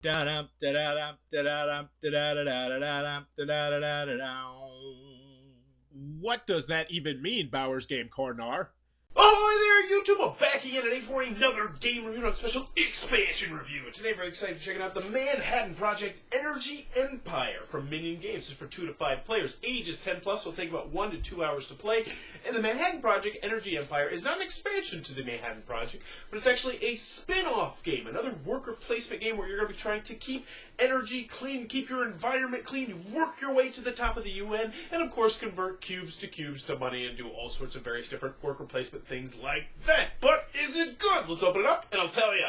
Da-dum, da-da-dum, da-da-dum, da-da-da-da-da-dum, da-da-da-da-da-dum. What does that even mean, Bowers Game Corner? Oh, hi there, YouTube! I'm back again today for another game review, not special expansion review. And today I'm very excited to check out the Manhattan Project Energy Empire from Minion Games. It's for 2 to 5 players. Ages 10 plus, will take about 1 to 2 hours to play. And the Manhattan Project Energy Empire is not an expansion to the Manhattan Project, but it's actually a spin-off game, another worker placement game where you're going to be trying to keep energy clean, keep your environment clean, you work your way to the top of the UN, and of course convert cubes to money and do all sorts of various different worker placement things like that. But is it good? Let's open it up and I'll tell you.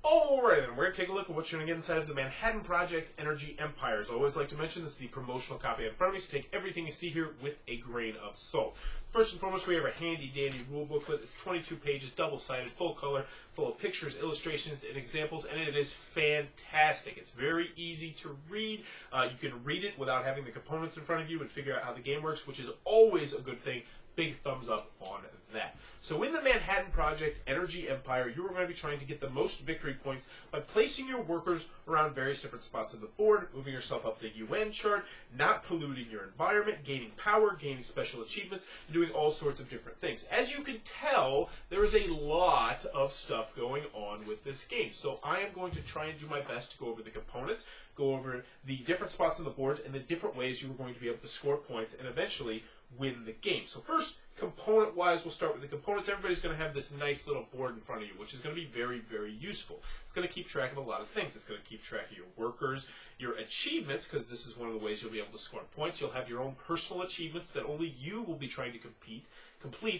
Alright then, we're going to take a look at what you're going to get inside of the Manhattan Project Energy Empire. As I always like to mention, this is the promotional copy in front of me, so take everything you see here with a grain of salt. First and foremost, we have a handy-dandy rule booklet. It's 22 pages, double-sided, full color, full of pictures, illustrations, and examples, and it is fantastic. It's very easy to read. You can read it without having the components in front of you and figure out how the game works, which is always a good thing. Big thumbs up on that. So in the Manhattan Project Energy Empire, you are going to be trying to get the most victory points by placing your workers around various different spots of the board, moving yourself up the UN chart, not polluting your environment, gaining power, gaining special achievements, and doing all sorts of different things. As you can tell, there is a lot of stuff going on with this game. So I am going to try and do my best to go over the components, go over the different spots on the board, and the different ways you are going to be able to score points and eventually win the game. So first, component-wise, we'll start with the components. Everybody's going to have this nice little board in front of you, which is going to be very, very useful. It's going to keep track of a lot of things. It's going to keep track of your workers, your achievements, because this is one of the ways you'll be able to score points. You'll have your own personal achievements that only you will be trying to complete,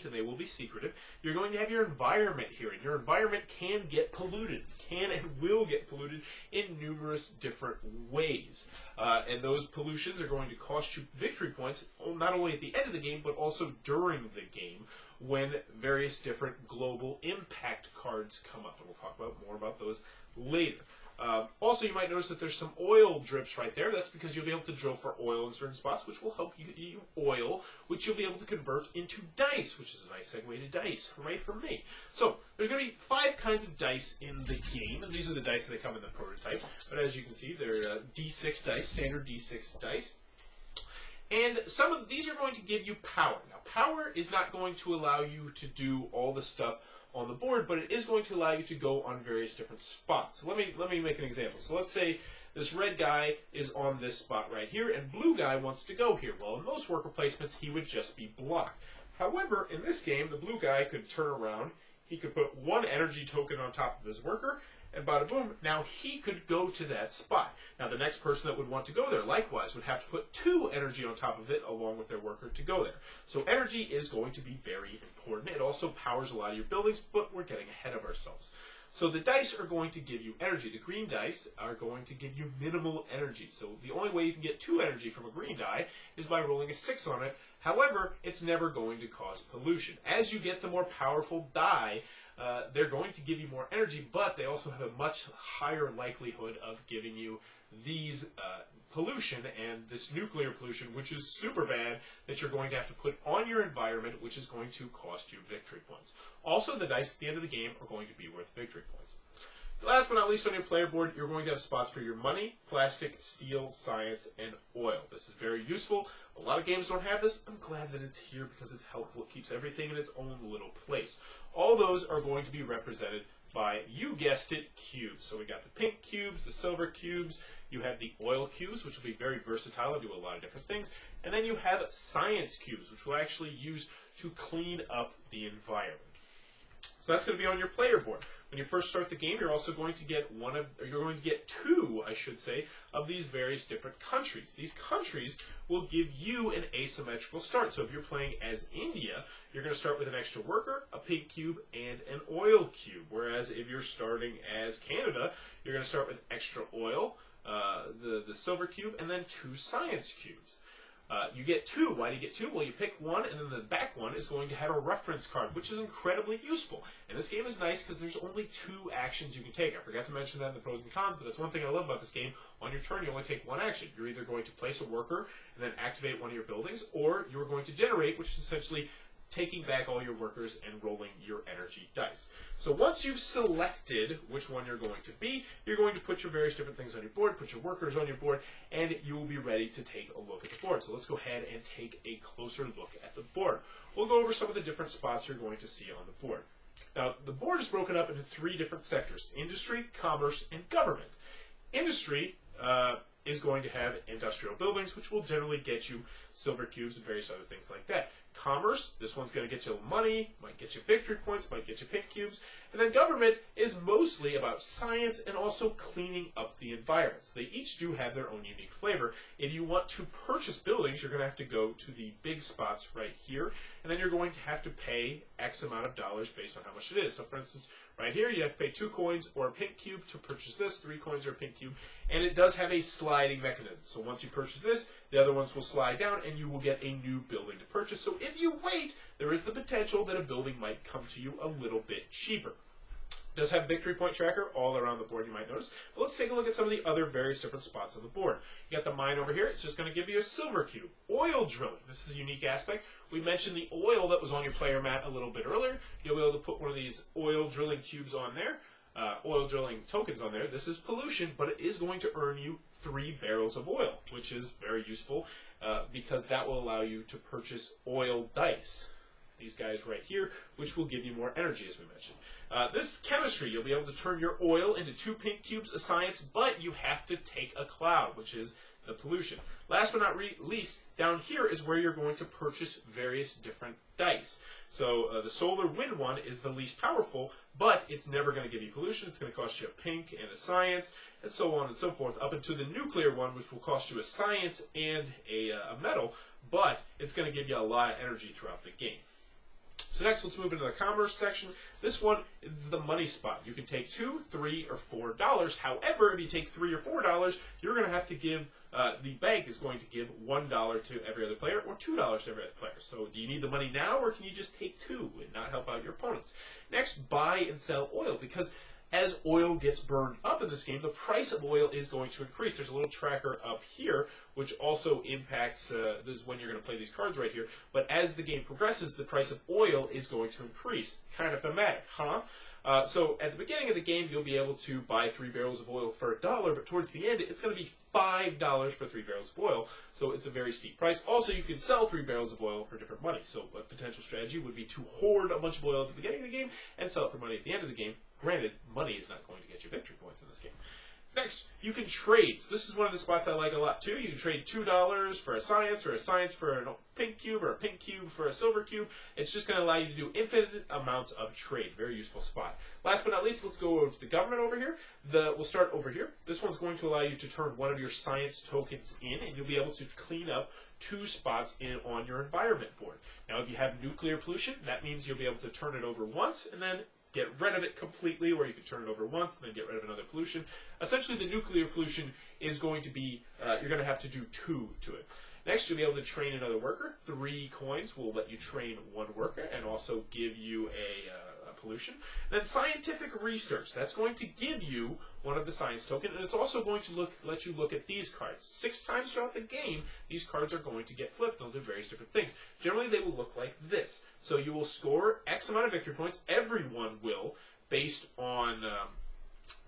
and they will be secretive. You're going to have your environment here, and your environment can get polluted, can and will get polluted in numerous different ways. And those pollutions are going to cost you victory points, not only at the end of the game, but also during the game, when various different global impact cards come up. And we'll talk about more about those later. Also, you might notice that there's some oil drips right there. That's because you'll be able to drill for oil in certain spots, which will help you oil, which you'll be able to convert into dice, which is a nice segue to dice, right from me. So, there's going to be 5 kinds of dice in the game, and these are the dice that come in the prototype. But as you can see, they're D6 dice, standard D6 dice. And some of these are going to give you power. Now, power is not going to allow you to do all the stuff on the board, but it is going to allow you to go on various different spots. So let me make an example. So let's say this red guy is on this spot right here, and blue guy wants to go here. Well, in most worker placements, he would just be blocked. However, in this game, the blue guy could turn around. He could put 1 energy token on top of his worker, and bada boom, now he could go to that spot. Now the next person that would want to go there, likewise, would have to put 2 energy on top of it along with their worker to go there. So energy is going to be very important. It also powers a lot of your buildings, but we're getting ahead of ourselves. So the dice are going to give you energy. The green dice are going to give you minimal energy. So the only way you can get 2 energy from a green die is by rolling a 6 on it. However, it's never going to cause pollution. As you get the more powerful die, they're going to give you more energy, but they also have a much higher likelihood of giving you these pollution and this nuclear pollution, which is super bad, that you're going to have to put on your environment, which is going to cost you victory points. Also, the dice at the end of the game are going to be worth victory points. Last but not least, on your player board, you're going to have spots for your money, plastic, steel, science, and oil. This is very useful. A lot of games don't have this. I'm glad that it's here because it's helpful. It keeps everything in its own little place. All those are going to be represented by, you guessed it, cubes. So we got the pink cubes, the silver cubes, you have the oil cubes, which will be very versatile and do a lot of different things, and then you have science cubes, which we'll actually use to clean up the environment. So that's going to be on your player board. When you first start the game, you're also going to get two, I should say, of these various different countries. These countries will give you an asymmetrical start. So if you're playing as India, you're going to start with an extra worker, a pink cube, and an oil cube. Whereas if you're starting as Canada, you're going to start with extra oil, the silver cube, and then 2 science cubes. You get 2. Why do you get 2? Well, you pick one, and then the back one is going to have a reference card, which is incredibly useful. And this game is nice because there's only 2 actions you can take. I forgot to mention that in the pros and cons, but that's one thing I love about this game. On your turn, you only take 1 action. You're either going to place a worker and then activate one of your buildings, or you're going to generate, which is essentially taking back all your workers and rolling your energy dice. So once you've selected which one you're going to be, you're going to put your various different things on your board, put your workers on your board, and you will be ready to take a look at the board. So let's go ahead and take a closer look at the board. We'll go over some of the different spots you're going to see on the board. Now, the board is broken up into 3 different sectors: industry, commerce, and government. Industry is going to have industrial buildings, which will generally get you silver cubes and various other things like that. Commerce, this one's going to get you money, might get you victory points, might get you pink cubes. And then government is mostly about science and also cleaning up the environments. They each do have their own unique flavor. If you want to purchase buildings, you're going to have to go to the big spots right here, and then you're going to have to pay X amount of dollars based on how much it is. So for instance, right here, you have to pay 2 coins or a pink cube to purchase this, 3 coins or a pink cube, and it does have a sliding mechanism. So once you purchase this, the other ones will slide down, and you will get a new building to purchase. So if you wait, there is the potential that a building might come to you a little bit cheaper. It does have victory point tracker all around the board, you might notice. But let's take a look at some of the other various different spots on the board. You got the mine over here. It's just going to give you a silver cube. Oil drilling. This is a unique aspect. We mentioned the oil that was on your player mat a little bit earlier. You'll be able to put one of these oil drilling cubes on there. Oil drilling tokens on there. This is pollution, but it is going to earn you 3 barrels of oil, which is very useful because that will allow you to purchase oil dice. These guys right here, which will give you more energy, as we mentioned. This chemistry, you'll be able to turn your oil into 2 pink cubes of science, but you have to take a cloud, which is the pollution. Last but not least, down here is where you're going to purchase various different dice. So the solar wind one is the least powerful, but it's never going to give you pollution. It's going to cost you a pink and a science, and so on and so forth, up into the nuclear one, which will cost you a science and a metal, but it's going to give you a lot of energy throughout the game. So next, let's move into the commerce section. This one is the money spot. You can take $2, $3, or $4. However, if you take $3 or $4, you're going to have to give, the bank is going to give $1 to every other player or $2 to every other player. So do you need the money now, or can you just take 2 and not help out your opponents? Next, buy and sell oil, because as oil gets burned up in this game, the price of oil is going to increase. There's a little tracker up here, which also impacts, this is when you're going to play these cards right here. But as the game progresses, the price of oil is going to increase. Kind of thematic, huh? So at the beginning of the game, you'll be able to buy 3 barrels of oil for $1, but towards the end, it's going to be $5 for 3 barrels of oil. So it's a very steep price. Also, you can sell 3 barrels of oil for different money. So a potential strategy would be to hoard a bunch of oil at the beginning of the game and sell it for money at the end of the game. Granted, money is not going to get you victory points in this game. Next, you can trade. So this is one of the spots I like a lot too. You can trade $2 for a science, or a science for a pink cube, or a pink cube for a silver cube. It's just going to allow you to do infinite amounts of trade. Very useful spot. Last but not least, let's go over to the government over here. We'll start over here. This one's going to allow you to turn one of your science tokens in, and you'll be able to clean up 2 spots on your environment board. Now, if you have nuclear pollution, that means you'll be able to turn it over once, and then get rid of it completely, or you can turn it over once and then get rid of another pollution. Essentially, the nuclear pollution is going to be, you're going to have to do 2 to it. Next, you'll be able to train another worker. 3 coins will let you train 1 worker and also give you a pollution. And then scientific research. That's going to give you one of the science tokens, and it's also going to let you look at these cards. 6 times throughout the game, these cards are going to get flipped. They'll do various different things. Generally, they will look like this. So you will score X amount of victory points. Everyone will, based on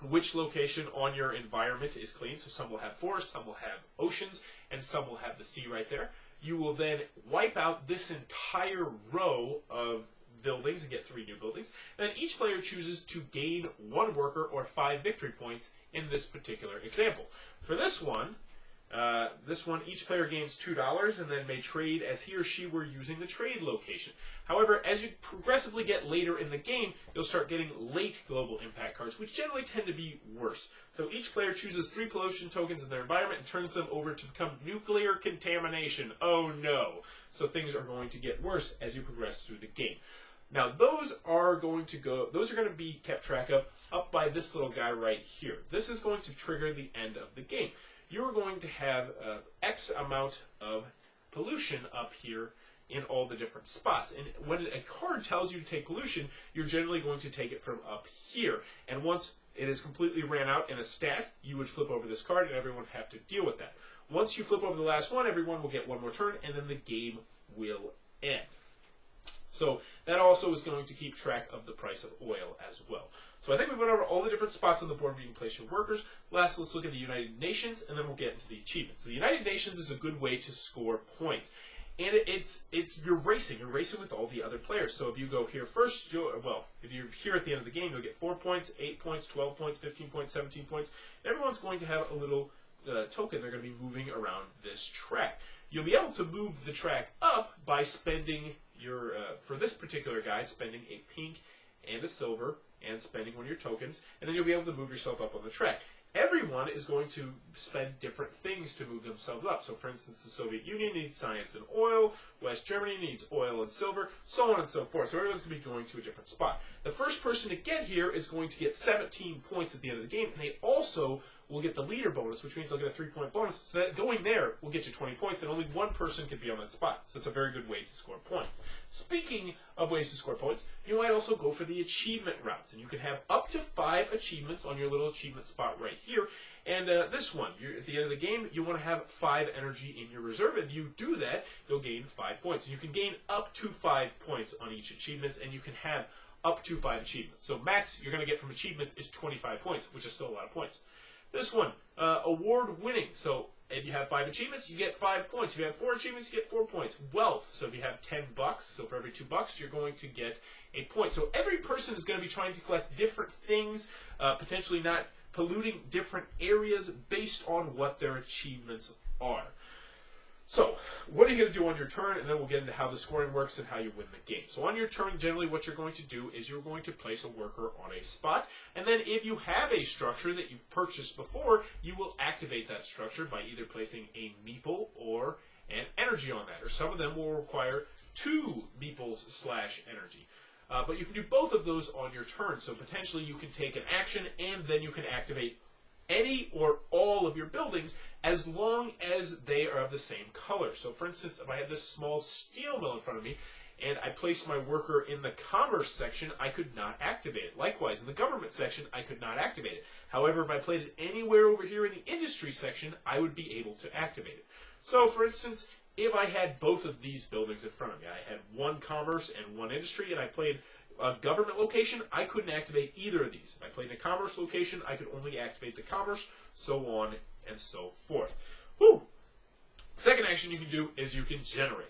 which location on your environment is clean. So some will have forests, some will have oceans, and some will have the sea right there. You will then wipe out this entire row of buildings and get 3 new buildings. And then each player chooses to gain 1 worker or 5 victory points in this particular example. For this one, each player gains $2 and then may trade as he or she were using the trade location. However, as you progressively get later in the game, you'll start getting late global impact cards, which generally tend to be worse. So each player chooses 3 pollution tokens in their environment and turns them over to become nuclear contamination. Oh no! So things are going to get worse as you progress through the game. Now those are going to be kept track of up by this little guy right here. This is going to trigger the end of the game. You're going to have X amount of pollution up here in all the different spots. And when a card tells you to take pollution, you're generally going to take it from up here. And once it is completely ran out in a stack, you would flip over this card and everyone would have to deal with that. Once you flip over the last one, everyone will get 1 more turn and then the game will end. So that also is going to keep track of the price of oil as well. So I think we went over all the different spots on the board where you can place your workers. Last, let's look at the United Nations, and then we'll get into the achievements. So the United Nations is a good way to score points. And you're racing. You're racing with all the other players. So if you go here first, if you're here at the end of the game, you'll get 4 points, 8 points, 12 points, 15 points, 17 points. Everyone's going to have a little token they're going to be moving around this track. You'll be able to move the track up by spending your, for this particular guy, spending a pink and a silver, and spending one of your tokens, and then you'll be able to move yourself up on the track. Everyone is going to spend different things to move themselves up. So, for instance, the Soviet Union needs science and oil, West Germany needs oil and silver, so on and so forth. So everyone's going to be going to a different spot. The first person to get here is going to get 17 points at the end of the game, and they also will get the leader bonus, which means they'll get a 3-point bonus. So that going there will get you 20 points, and only one person can be on that spot. So it's a very good way to score points. Speaking of ways to score points, you might also go for the achievement routes, and you can have up to 5 achievements on your little achievement spot right here. And this one, at the end of the game, you want to have 5 energy in your reserve. If you do that, you'll gain 5 points. And you can gain up to 5 points on each achievement, and you can have up to 5 achievements. So max you're going to get from achievements is 25 points, which is still a lot of points. This one, award winning. So if you have 5 achievements, you get 5 points. If you have 4 achievements, you get 4 points. Wealth. So if you have $10, so for every $2, you're going to get a point. So every person is going to be trying to collect different things, potentially not polluting different areas based on what their achievements are. So, what are you going to do on your turn? And then we'll get into how the scoring works and how you win the game. So on your turn, generally what you're going to do is you're going to place a worker on a spot. And then if you have a structure that you've purchased before, you will activate that structure by either placing a meeple or an energy on that. Or some of them will require 2 meeples/energy. But you can do both of those on your turn. So potentially you can take an action and then you can activate any or all of your buildings as long as they are of the same color. So for instance, if I had this small steel mill in front of me and I placed my worker in the commerce section, I could not activate it. Likewise, in the government section, I could not activate it. However, if I played it anywhere over here in the industry section, I would be able to activate it. So for instance, if I had both of these buildings in front of me, I had one commerce and one industry, and I played a government location, I couldn't activate either of these. If I played in a commerce location, I could only activate the commerce, so on and so forth. Woo! Second action you can do is you can generate.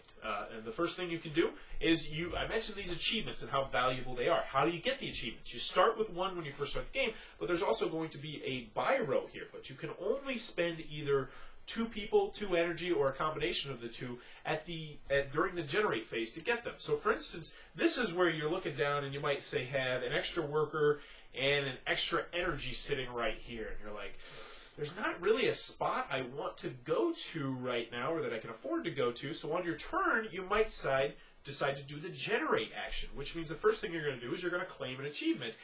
And the first thing you can do is I mentioned these achievements and how valuable they are. How do you get the achievements? You start with one when you first start the game, but there's also going to be a buy row here, but you can only spend either 2 people, 2 energy, or a combination of the 2 during the generate phase to get them. So for instance, this is where you're looking down and you might say have an extra worker and an extra energy sitting right here. And you're like, there's not really a spot I want to go to right now or that I can afford to go to. So on your turn, you might decide to do the generate action, which means the first thing you're going to do is you're going to claim an achievement,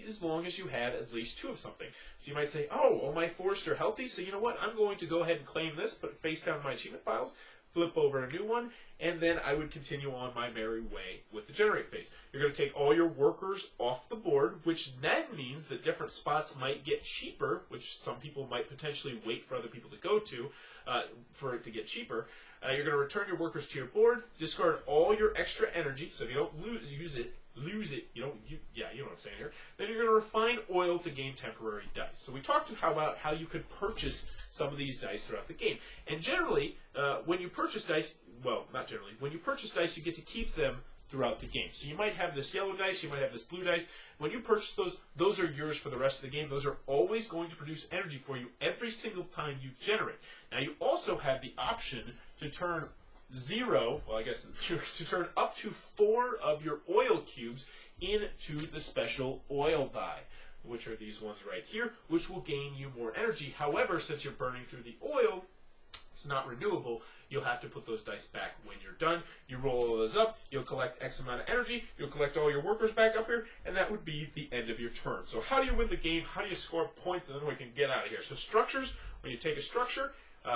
as long as you had at least 2 of something. So you might say, oh, all my forests are healthy, so you know what, I'm going to go ahead and claim this, put face down my achievement piles, flip over a new one, and then I would continue on my merry way with the generate phase. You're going to take all your workers off the board, which then means that different spots might get cheaper, which some people might potentially wait for other people to go to for it to get cheaper. You're going to return your workers to your board, discard all your extra energy, so if you don't use it, you know what I'm saying here. Then you're going to refine oil to gain temporary dice. So we talked about how you could purchase some of these dice throughout the game. And generally, when you purchase dice, well, not generally, when you purchase dice, you get to keep them throughout the game. So you might have this yellow dice, you might have this blue dice. When you purchase those are yours for the rest of the game. Those are always going to produce energy for you every single time you generate. Now you also have the option to turn 0, well I guess it's 0, to turn up to 4 of your oil cubes into the special oil die, which are these ones right here, which will gain you more energy. However, since you're burning through the oil, it's not renewable, you'll have to put those dice back when you're done. You roll all those up, you'll collect X amount of energy, you'll collect all your workers back up here, and that would be the end of your turn. So how do you win the game? How do you score points? And then we can get out of here. So structures, when you take a structure,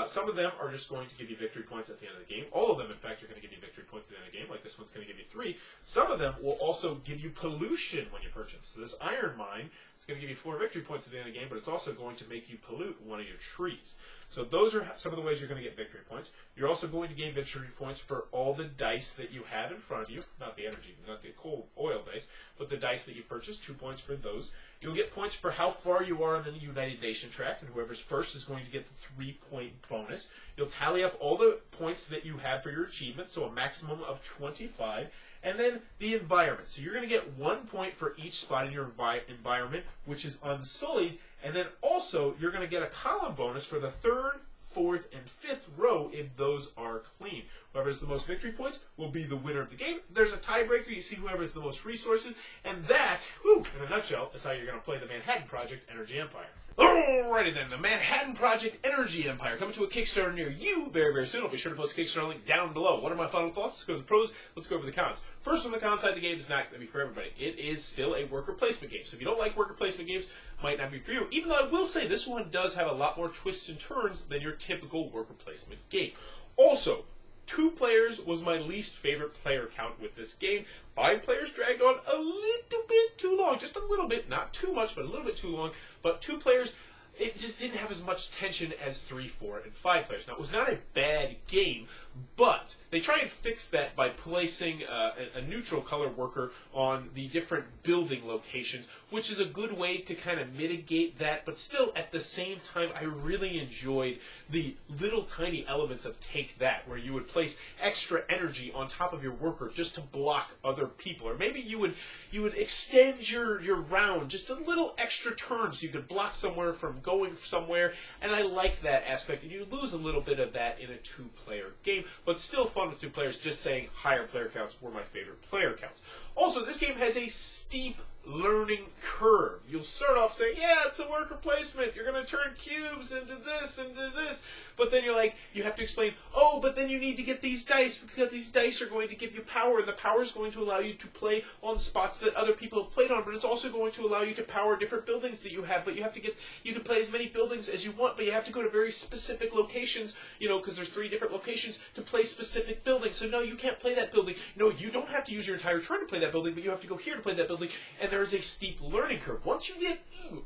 some of them are just going to give you victory points at the end of the game. All of them, in fact, are going to give you victory points at the end of the game. Like this one's going to give you 3. Some of them will also give you pollution when you purchase. So this iron mine is going to give you 4 victory points at the end of the game, but it's also going to make you pollute one of your trees. So those are some of the ways you're going to get victory points. You're also going to gain victory points for all the dice that you have in front of you. Not the energy, not the coal oil dice, but the dice that you purchased. 2 points for those. You'll get points for how far you are on the United Nation track, and whoever's first is going to get the 3-point bonus. You'll tally up all the points that you have for your achievement, so a maximum of 25. And then the environment. So you're going to get 1 point for each spot in your environment, which is unsullied. And then also, you're going to get a column bonus for the 3rd, 4th, and 5th row if those are clean. Whoever has the most victory points will be the winner of the game. There's a tiebreaker. You see whoever has the most resources. And that, in a nutshell, is how you're going to play the Manhattan Project Energy Empire. Alrighty then, the Manhattan Project Energy Empire coming to a Kickstarter near you very, very soon. I'll be sure to post a Kickstarter link down below. What are my final thoughts? Let's go to the pros. Let's go over the cons. First, on the con side, the game is not going to be for everybody. It is still a worker placement game. So if you don't like worker placement games, it might not be for you. Even though I will say this one does have a lot more twists and turns than your typical worker placement game. Also, 2 players was my least favorite player count with this game. 5 players dragged on a little bit too long. Just a little bit. Not too much, but a little bit too long. But 2 players, it just didn't have as much tension as 3, 4, and 5 players. Now, it was not a bad game, but they try and fix that by placing a neutral color worker on the different building locations, which is a good way to kind of mitigate that, but still, at the same time, I really enjoyed the little tiny elements of Take That, where you would place extra energy on top of your worker just to block other people, or maybe you would extend your round just a little extra turn so you could block somewhere from going somewhere, and I like that aspect, and you lose a little bit of that in a 2-player game, but still fun with 2 players. Just saying higher player counts were my favorite player counts. Also, this game has a steep learning curve. You'll start off saying, yeah, it's a worker placement. You're going to turn cubes into this, but then you're like, you have to explain, oh, but then you need to get these dice because these dice are going to give you power, and the power is going to allow you to play on spots that other people have played on, but it's also going to allow you to power different buildings that you have, but you can play as many buildings as you want, but you have to go to very specific locations, because there's 3 different locations to play specific buildings, so no, you can't play that building. No, you don't have to use your entire turn to play that building, but you have to go here to play that building, and there is a steep learning curve. Once you get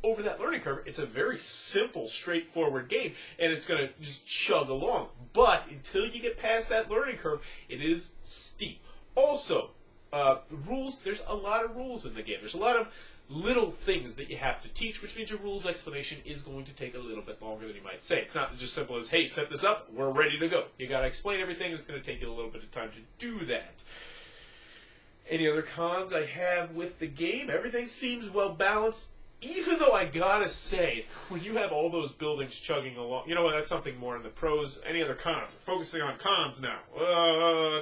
over that learning curve, it's a very simple, straightforward game, and it's going to just chug along. But until you get past that learning curve, it is steep. Also, rules, there's a lot of rules in the game. There's a lot of little things that you have to teach, which means your rules explanation is going to take a little bit longer than you might say. It's not just simple as, hey, set this up, we're ready to go. You got to explain everything, and it's going to take you a little bit of time to do that. Any other cons I have with the game? Everything seems well balanced, even though I gotta say, when you have all those buildings chugging along, you know what, that's something more in the pros. Any other cons? We're focusing on cons now.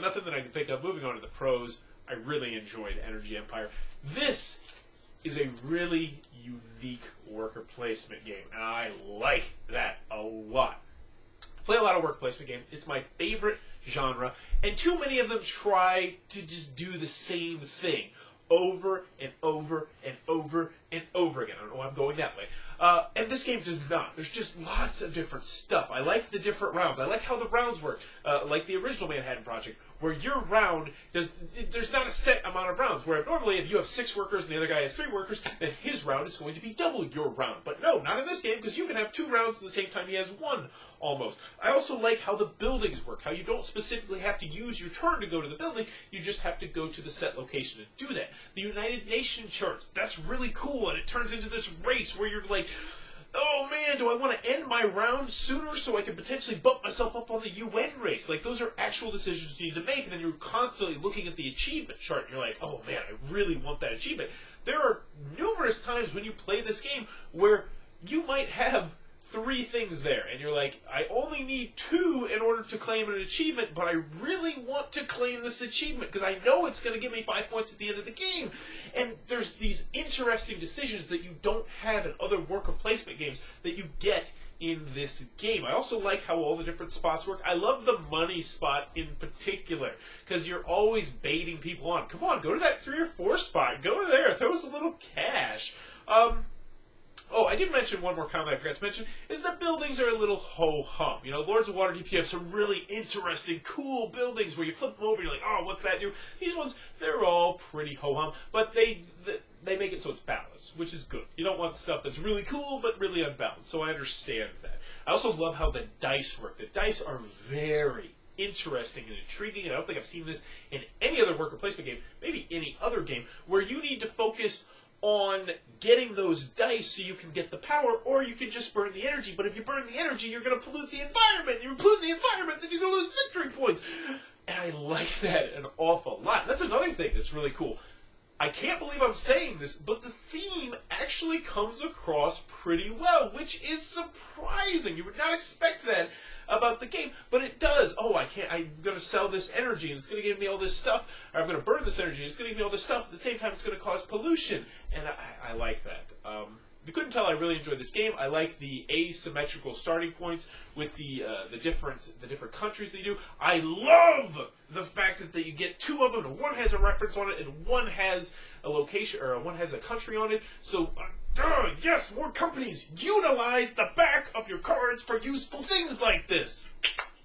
Nothing that I can think of. Moving on to the pros, I really enjoyed Energy Empire. This is a really unique worker placement game, and I like that a lot. I play a lot of worker placement games. It's my favorite genre, and too many of them try to just do the same thing over and over and over and over again. I don't know why I'm going that way. And this game does not. There's just lots of different stuff. I like the different rounds. I like how the rounds work, like the original Manhattan Project, where your round there's not a set amount of rounds, where normally if you have 6 workers and the other guy has 3 workers, then his round is going to be double your round. But no, not in this game, because you can have 2 rounds at the same time he has 1, almost. I also like how the buildings work, how you don't specifically have to use your turn to go to the building, you just have to go to the set location to do that. The United Nation charts, that's really cool, and it turns into this race where you're like, oh man, do I want to end my round sooner so I can potentially bump myself up on the UN race? Like, those are actual decisions you need to make, and then you're constantly looking at the achievement chart, and you're like, oh man, I really want that achievement. There are numerous times when you play this game where you might have 3 things there, and you're like, I only need 2 in order to claim an achievement, but I really want to claim this achievement because I know it's going to give me 5 points at the end of the game. And there's these interesting decisions that you don't have in other worker placement games that you get in this game. I also like how all the different spots work. I love the money spot in particular because you're always baiting people on. Come on, go to that 3 or 4 spot. Go to there. Throw us a little cash. Oh, I did mention one more comment I forgot to mention, is that buildings are a little ho-hum. You know, Lords of Waterdeep, you have some really interesting, cool buildings where you flip them over, you're like, oh, what's that do? These ones, they're all pretty ho-hum, but they make it so it's balanced, which is good. You don't want stuff that's really cool, but really unbalanced, so I understand that. I also love how the dice work. The dice are very interesting and intriguing, and I don't think I've seen this in any other worker placement game, maybe any other game, where you need to focus on getting those dice so you can get the power, or you can just burn the energy. But if you burn the energy, you're going to pollute the environment. You pollute the environment, then you're going to lose victory points. And I like that an awful lot. That's another thing that's really cool. I can't believe I'm saying this, but the theme actually comes across pretty well, which is surprising. You would not expect that about the game, but it does. Oh, I'm going to sell this energy, and it's going to give me all this stuff, or I'm going to burn this energy, and it's going to give me all this stuff. At the same time, it's going to cause pollution, and I like that. If you couldn't tell, I really enjoyed this game. I like the asymmetrical starting points with the different countries that you do. I love the fact that you get two of them, and one has a reference on it, and one has a location, or one has a country on it. So, yes, more companies utilize the back of your cards for useful things like this.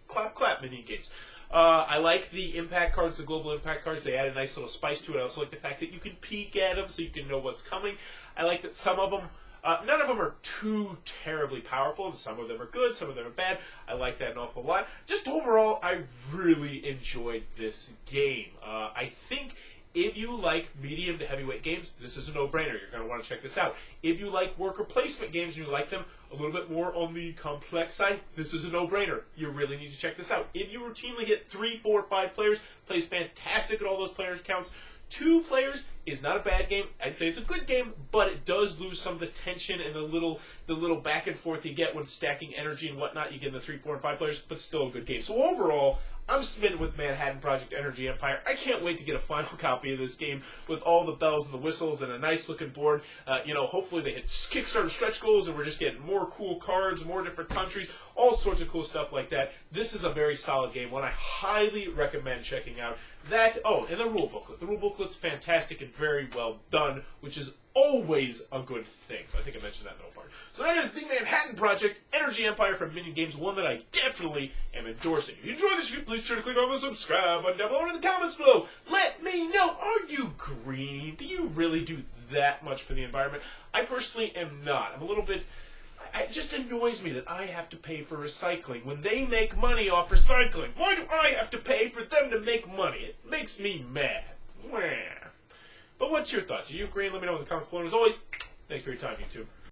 Clap, clap, Minion Games. I like the impact cards, the global impact cards. They add a nice little spice to it. I also like the fact that you can peek at them so you can know what's coming. I like that some of them, none of them are too terribly powerful. Some of them are good, some of them are bad. I like that an awful lot. Just overall, I really enjoyed this game. I think if you like medium to heavyweight games, this is a no-brainer. You're going to want to check this out. If you like worker placement games and you like them a little bit more on the complex side, this is a no-brainer. You really need to check this out. If you routinely hit 3, 4, 5 players, plays fantastic at all those players counts. 2 players is not a bad game. I'd say it's a good game, but it does lose some of the tension and the little back and forth you get when stacking energy and whatnot. You get in the 3, 4, and 5 players, but still a good game. So overall, I'm smitten with Manhattan Project Energy Empire. I can't wait to get a final copy of this game with all the bells and the whistles and a nice looking board. Hopefully they hit Kickstarter stretch goals and we're just getting more cool cards, more different countries, all sorts of cool stuff like that. This is a very solid game, one I highly recommend checking out. That, and the rule booklet. The rule booklet's fantastic and very well done, which is always a good thing. I think I mentioned that in the middle part. So that is the Manhattan Project Energy Empire from Minion Games, one that I definitely am endorsing. If you enjoyed this video, please sure to click on the subscribe button down below in the comments below. Let me know, are you green? Do you really do that much for the environment? I personally am not. I'm a little bit... It just annoys me that I have to pay for recycling when they make money off recycling. Why do I have to pay for them to make money? It makes me mad. But what's your thoughts? Are you agreeing? Let me know in the comments below. As always, thanks for your time, YouTube.